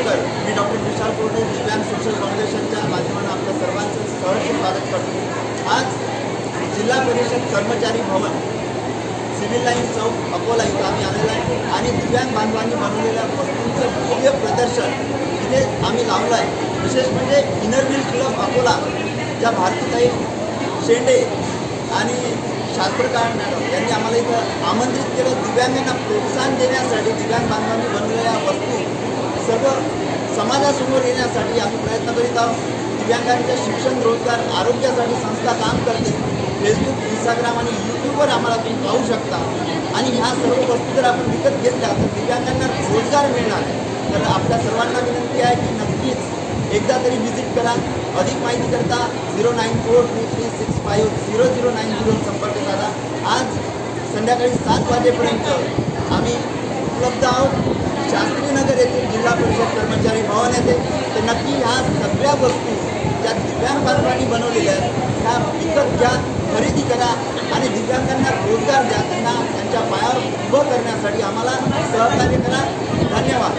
नमस्कार, मी डॉक्टर विशाल कोरडे, दिव्यांग सोशल फाउंडेशनच्या माध्यमातून आपल्या सर्वांचं सहर्ष स्वागत करतो। आज जिल्हा परिषद कर्मचारी भवन सिव्हिल लाईन चौक अकोला इथं आम्ही आलेलो आहे आणि दिव्यांग बांधवांनी बनवलेल्या वस्तूंचं भव्य प्रदर्शन इथे आम्ही लावलं आहे। विशेष म्हणजे इनर व्हील क्लब अकोला ज्या भारतीताई शेंडे आणि शास्त्रकार मॅडम यांनी आम्हाला इथं आमंत्रित केलं। दिव्यांगांना प्रोत्साहन देण्यासाठी दिव्यांग बांधवांनी बनवलेल्या वस्तू सर्व समाजासमोर येण्यासाठी आम्ही प्रयत्न करीत आहोत। दिव्यांगांच्या शिक्षण, रोजगार, आरोग्यासाठी संस्था काम करते। फेसबुक, इंस्टाग्राम आणि यूट्यूबवर आम्हाला तुम्ही पाहू शकता आणि ह्या सर्व वस्तू जर आपण विकत घेतल्या तर दिव्यांगांना रोजगार मिळणार। तर आपल्या सर्वांना विनंती आहे की नक्कीच एकदा तरी व्हिजिट करा। अधिक माहिती करता 09423650090 संपर्क साधा। आज संध्याकाळी 7 वाजेपर्यंत आम्ही उपलब्ध आहोत शास्त्रीनगर येथील जिल्हा परिषद कर्मचारी भवन येथे। तर नक्की ह्या सगळ्या वस्तू ज्या दिव्यांग बांधवांनी बनवलेल्या आहेत ह्या विकत घ्या, खरेदी करा आणि दिव्यांगांना रोजगार द्या, त्यांना त्यांच्या पायावर उभं करण्यासाठी आम्हाला सहकार्य करा। धन्यवाद।